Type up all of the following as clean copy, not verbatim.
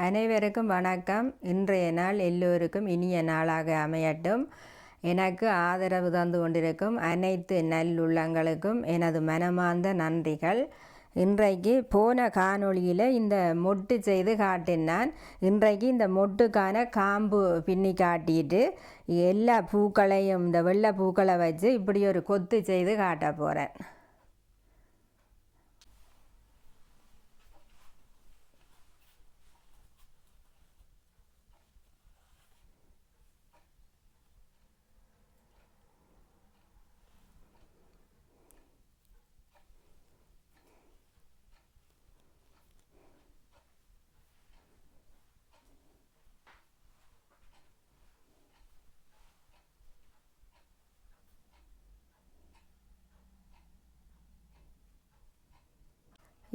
அனைவருக்கும் வணக்கம். இன்றைய நாள் எல்லோருக்கும் இனிய நாளாக அமையட்டும். எனக்கு ஆதரவு தந்து கொண்டிருக்கும் அனைத்து நல்லுள்ளங்களுக்கும் எனது மனமார்ந்த நன்றிகள். இன்றைக்கு போன காணொளியில் இந்த மொட்டு செய்து காட்டினான். இன்றைக்கு இந்த மொட்டுக்கான காம்பு பின்னி காட்டிட்டு எல்லா பூக்களையும் இந்த வெள்ளை பூக்களை வச்சு இப்படி ஒரு கொத்து செய்து காட்ட போகிறேன்.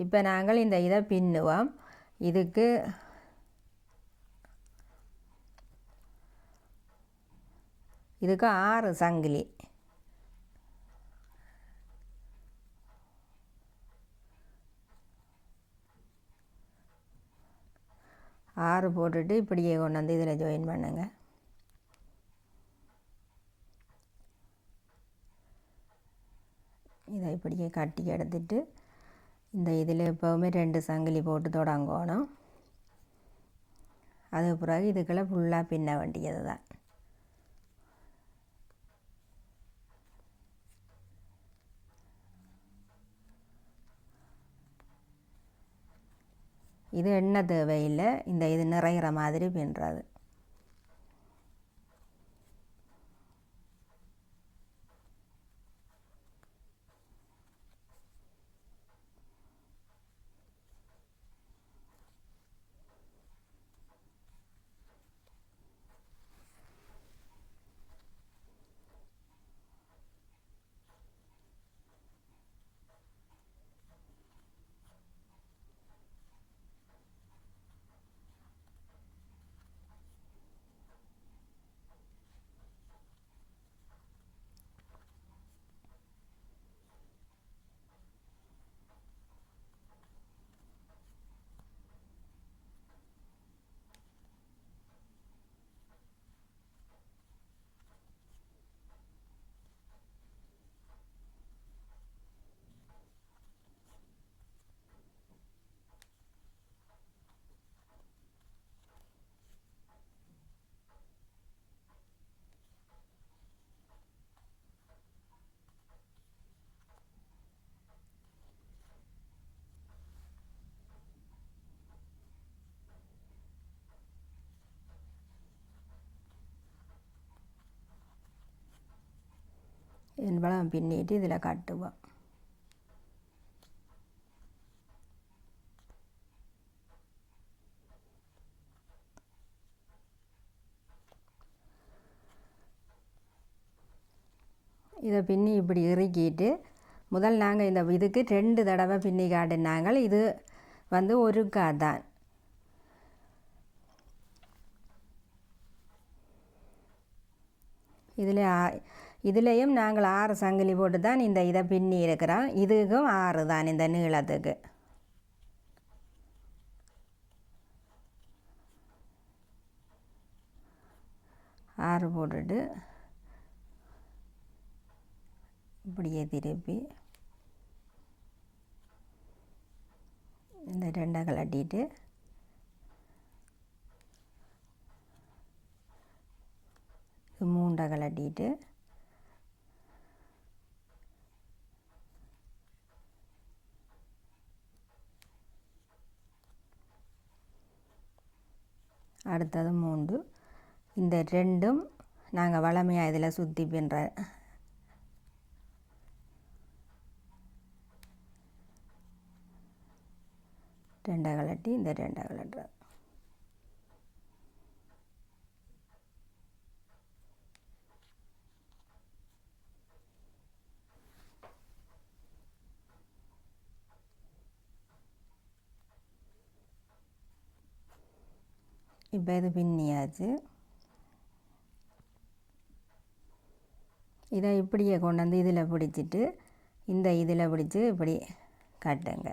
இப்போ நாங்கள் இந்த இதை பின்னுவோம். இதுக்கு இதுக்கு 6 சங்கிலி. ஆறு போட்டுட்டு இப்படியே கொண்டு வந்து இதில் ஜாயின் பண்ணுங்க. இதை இப்படியே கட்டி எடுத்துட்டு இந்த இதில் எப்போவுமே 2 சங்கிலி போட்டு தொடங்கணும். அதுக்கு பிறகு இதுக்குள்ளே ஃபுல்லாக பின்ன வேண்டியது தான். இது எண்ணெய் தேவையில்லை, இந்த இது நிறைகிற மாதிரி பின்னுறது. என்பளம் பின்னிட்டு இதில் கட்டுவோம். இதை பின்னி இப்படி இறுக்கிட்டு முதல் நாங்கள் இந்த இதுக்கு 2 தடவை பின்னி காட்டினாங்க. இது வந்து ஒருக்கா தான். இதுலேயும் நாங்கள் 6 சங்கிலி போட்டு தான் இந்த இதை பின்னி இருக்கிறோம். இதுக்கும் 6 தான் இந்த நீளத்துக்கு. ஆறு போட்டுட்டு இப்படியே திருப்பி இந்த 2 கலட்டிட்டு இது 3 கலட்டிட்டு அடுத்தது 3. இந்த 2ம் நாங்கள் வளமையாக இதில் சுற்றி பின்னுற 2 கலட்டி இந்த 2 கலட்டுறது. இப்போ இது பின்னியாச்சு. இதை இப்படியே கொண்டு வந்து இதில் பிடிச்சிட்டு இந்த இதில் பிடிச்சி இப்படி கட்டுங்க.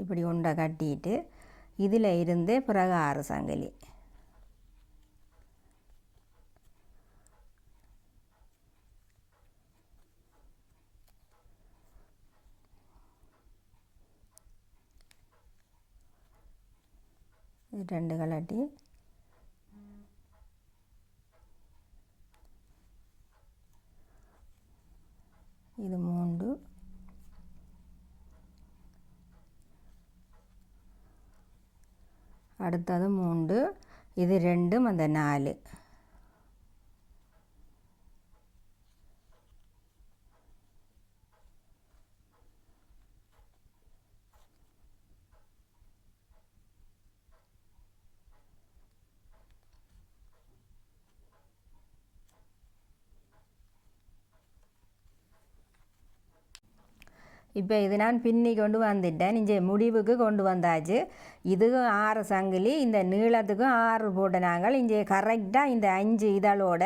இப்படி உண்டை கட்டிட்டு இதில் இருந்து பிறகு 6 சங்கிலி. இது 2 கலட்டி இது 3, அடுத்தது 3, இது 2, அந்த 4. இப்போ இது நான் பின்னி கொண்டு வந்துட்டேன். இங்கே முடிவுக்கு கொண்டு வந்தாச்சு. இதுக்கும் 6 சங்கிலி, இந்த நீளத்துக்கும் 6 போட்ட நாங்கள் இங்கே கரெக்டாக இந்த 5 இதழோட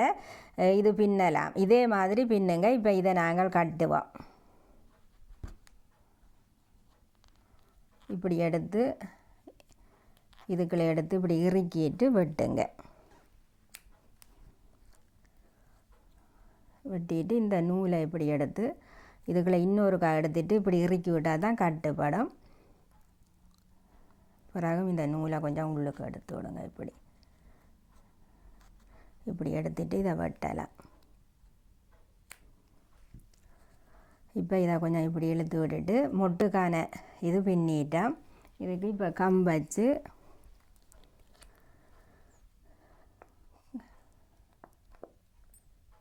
இது பின்னலாம். இதே மாதிரி பின்னுங்க. இப்போ இதை நாங்கள் கட்டுவோம். இப்படி எடுத்து இதுக்குள்ளே எடுத்து இப்படி இறுக்கிட்டு வெட்டுங்க. வெட்டிட்டு இந்த நூலை இப்படி எடுத்து இதுக்குள்ளே இன்னொரு எடுத்துட்டு இப்படி இறுக்கி விட்டால் தான் கட்டுப்படும். பிறகு இந்த நூலை கொஞ்சம் உள்ளுக்கு எடுத்து விடுங்க. இப்படி எடுத்துட்டு இதை வெட்டலாம். இப்போ இதை கொஞ்சம் இப்படி இழுத்து விட்டுட்டு மொட்டுக்கான இது பின்னிட்டோம். இதுக்கு இப்போ கம்பச்சு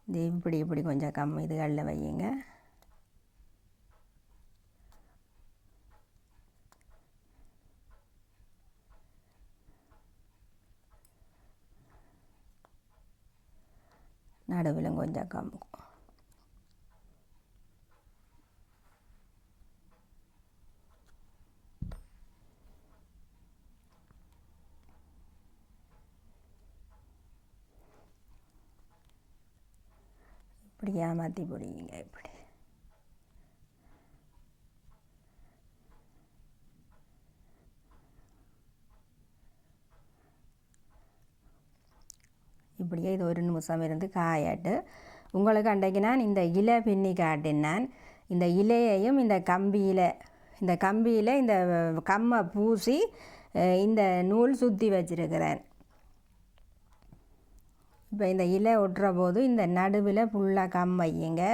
இது இப்படி கொஞ்சம் இதுகளில் வையுங்க. நடுவில் கொஞ்சம் கம்பு. இப்படி ஏமாற்றி பிடிங்க. இப்படி இப்படியே இது 1 நிமிஷம் இருந்து காயாட்டு. உங்களுக்கு அன்றைக்கு நான் இந்த இலை பின்னி காட்டினான். இந்த இலையையும் இந்த கம்பியில் இந்த கம்மை பூசி இந்த நூல் சுற்றி வச்சிருக்கிறேன். இப்போ இந்த இலை ஒட்டுற போது இந்த நடுவில் ஃபுல்லாக கம் வையுங்க.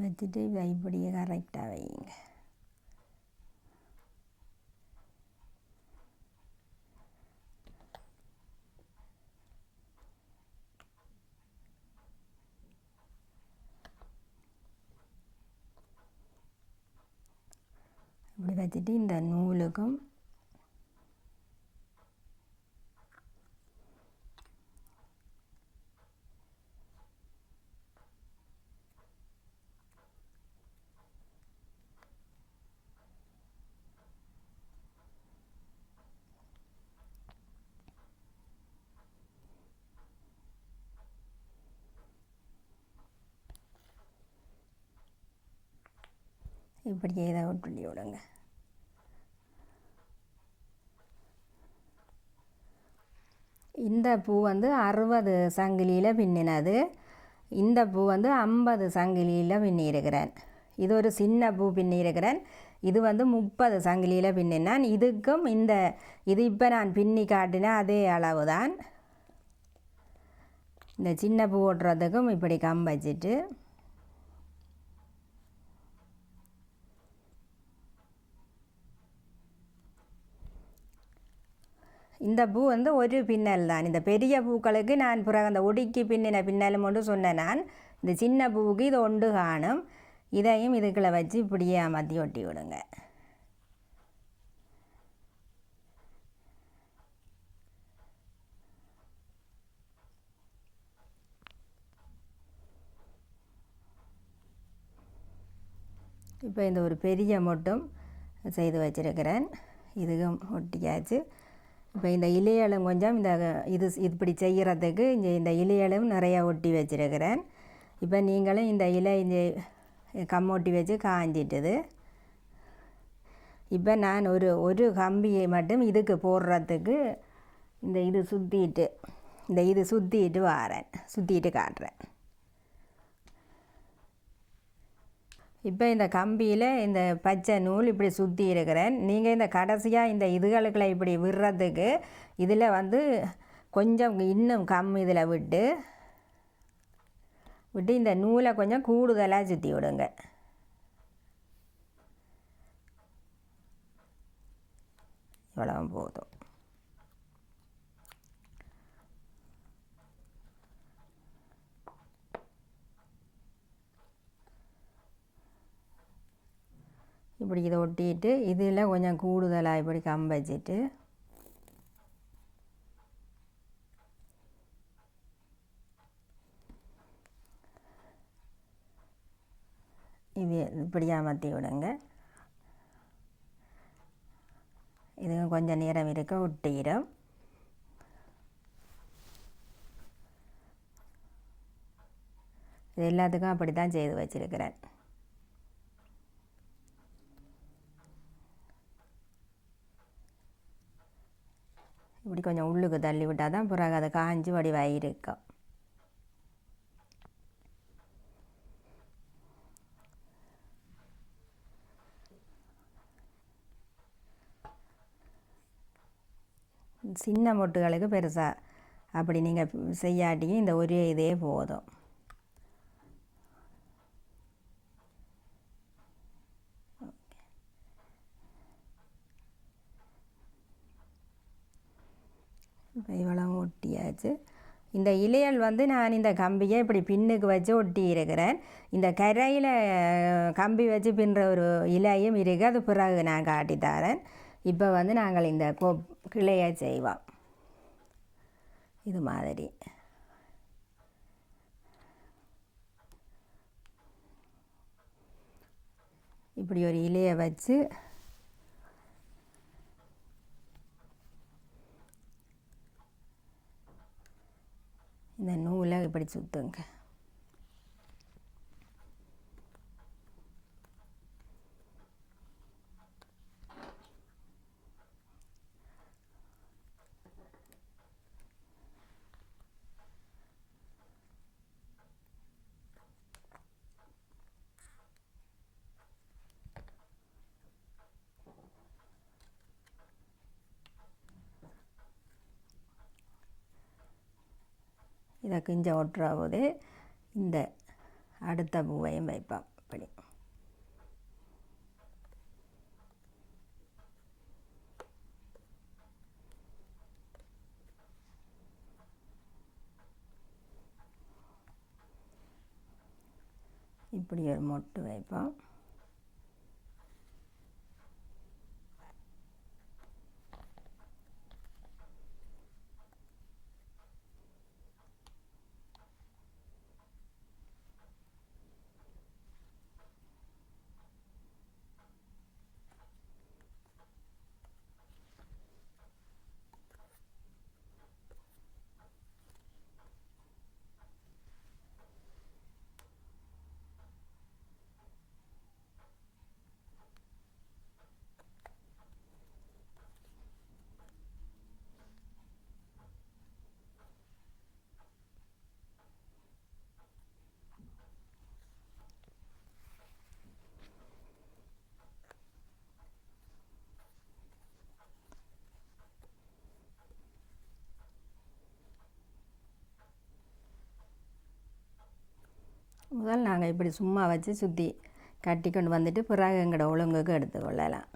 வச்சுட்டு இதை இப்படியே கரெக்டாக வையுங்க. இப்படி வச்சுட்டு இந்த நூலுக்கும் இப்படியே இதை ஒட்டி விடுங்க. இந்த பூ 60 சங்கிலியில் பின்னினது. இந்த பூ 50 சங்கிலியில் பின்னியிருக்கிறேன். இது ஒரு சின்ன பூ பின்னியிருக்கிறேன். இது 30 சங்கிலியில் பின்னினான். இதுக்கும் இது இப்போ நான் பின்னி காட்டின அதே அளவு தான். இந்த சின்ன பூ ஓட்டுறதுக்கும் இப்படி கம் வச்சுட்டு இந்த பூ ஒரு பின்னல் தான். இந்த பெரிய பூக்களுக்கு நான் பிறகு அந்த ஒடிக்கி பின்னின பின்னலும் ஒன்று சொன்னேன் நான். இந்த சின்ன பூவுக்கு இது ஒன்று காணும். இதையும் இதுக்குள்ளே வச்சு இப்படியே அமர்த்தி ஒட்டி விடுங்க. இப்போ இந்த ஒரு பெரிய மொட்டும் செய்து வச்சிருக்கிறேன். இதுவும் ஒட்டியாச்சு. இப்போ இந்த இலையலும் கொஞ்சம் இது இப்படி செய்கிறதுக்கு இந்த இலையலும் நிறையா ஒட்டி வச்சுருக்கிறேன். இப்போ நீங்களும் இந்த இலை கம்மொட்டி வச்சு காஞ்சிட்டுது. இப்போ நான் ஒரு கம்பியை மட்டும் இதுக்கு போடுறதுக்கு இது சுற்றிட்டு வாரேன், சுற்றிட்டு காட்டுறேன். இப்போ இந்த கம்பியில் இந்த பச்சை நூல் இப்படி சுற்றி இருக்கிறேன். நீங்கள் இந்த கடைசியாக இந்த இதுகளுக்குள்ள இப்படி விடுறதுக்கு இதில் கொஞ்சம் இன்னும் இதில் விட்டு இந்த நூலை கொஞ்சம் கூடுதலாக சுற்றி விடுங்க. இவ்வளவு போதும். இப்படி இதை ஒட்டிட்டு இதில் கொஞ்சம் கூடுதலாக இப்படி வச்சுட்டு இது இப்படி அமர்த்தி விடுங்க. இது கொஞ்சம் நேரம் இருக்க ஒட்டிடும். இது எல்லாத்துக்கும் அப்படி தான் செய்து வச்சிருக்கிறேன். இப்படி கொஞ்சம் உள்ளுக்கு தள்ளி விட்டால் தான் பிறகு அதை காஞ்சி வடிவாக இருக்கும். சின்ன மொட்டுகளுக்கு பெருசாக அப்படி நீங்கள் செய்யாட்டியும் இந்த ஒரே இதே போதும். இப்போ இவ்வளோ ஒட்டியாச்சு. இந்த இலையல் நான் இந்த கம்பியை இப்படி பின்னுக்கு வச்சு ஒட்டி இருக்கிறேன். இந்த கரையில் கம்பி வச்சு பின்னுற ஒரு இலையும் இருக்குது, அது பிறகு நான் காட்டித்தரேன். இப்போ நாங்கள் இந்த கிளையை செய்வோம். இது மாதிரி இப்படி ஒரு இலையை வச்சு இந்த நூலை இப்படி சுற்றுங்க. இதை கொஞ்சம் ஒட்டுற போது இந்த அடுத்த பூவையும் வைப்போம். இப்படி இப்படி ஒரு மொட்டு வைப்போம். முதல் நாங்கள் இப்படி சும்மா வச்சு சுற்றி கட்டி கொண்டு வந்துட்டு பிறகு எங்களோட ஒழுங்குக்கு எடுத்துக்கொள்ளலாம்.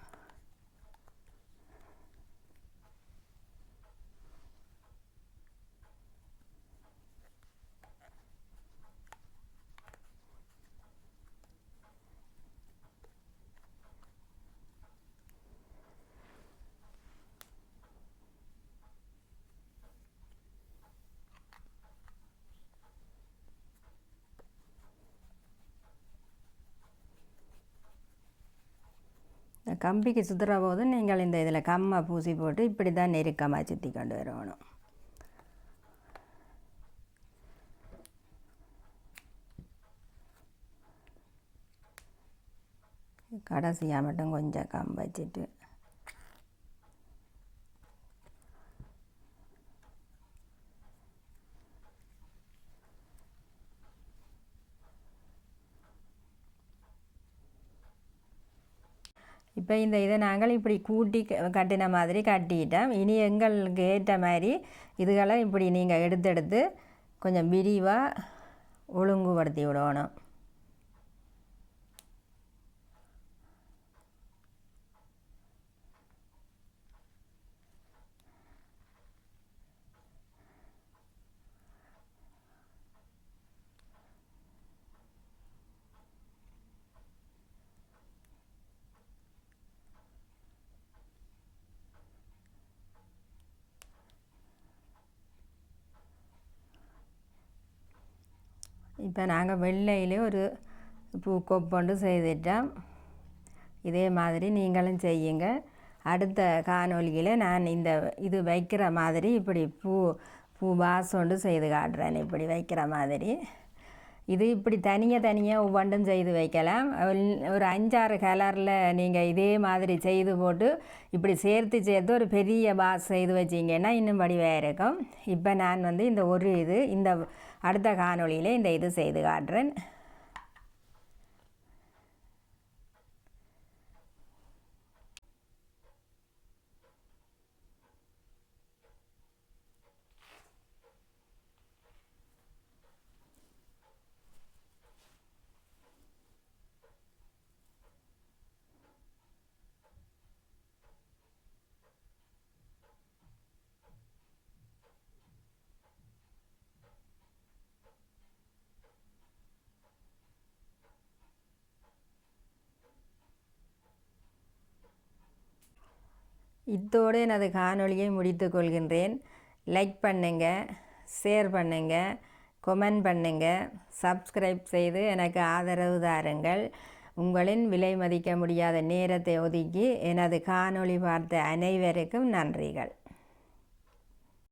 கம்பிக்கு சுற்றுற போது நீங்கள் இந்த இதில் கம்மை பூசி போட்டு இப்படி தான் நெருக்கமாக சுற்றி கொண்டு வரணும். கடைசியாக மட்டும் கொஞ்சம் கம் வச்சுட்டு இப்போ இந்த இதை நாங்கள் இப்படி கூட்டி கட்டின மாதிரி கட்டிட்டோம். இனி எங்களுக்கு ஏற்ற மாதிரி இதுகளை இப்படி நீங்கள் எடுத்து கொஞ்சம் விரிவாக ஒழுங்குபடுத்தி விடணும். இப்போ நாங்கள் வெள்ளையிலே ஒரு பூக்கொப்பொண்டு செய்துட்டோம். இதே மாதிரி நீங்களும் செய்யுங்க. அடுத்த காணொலியில் நான் இந்த இது வைக்கிற மாதிரி இப்படி பூ வாசோண்டு செய்து காட்டுறேன். இப்படி வைக்கிற மாதிரி இது இப்படி தனியாக ஒவ்வொன்றும் செய்து வைக்கலாம். ஒரு 5-6 கலரில் நீங்கள் இதே மாதிரி செய்து போட்டு இப்படி சேர்த்து ஒரு பெரிய பாஸ் செய்து வச்சிங்கன்னா இன்னும் வடிவாக இருக்கும். இப்போ நான் இந்த ஒரு இந்த அடுத்த காணொளியில் இந்த இது செய்து காட்டுறேன். இத்தோடு எனது காணொளியை முடித்து கொள்கின்றேன். லைக் பண்ணுங்கள், ஷேர் பண்ணுங்கள், கொமெண்ட் பண்ணுங்கள், சப்ஸ்கிரைப் செய்து எனக்கு ஆதரவு தாருங்கள். உங்களின் விலை மதிக்க முடியாத நேரத்தை ஒதுக்கி எனது காணொளி பார்த்த அனைவருக்கும் நன்றிகள்.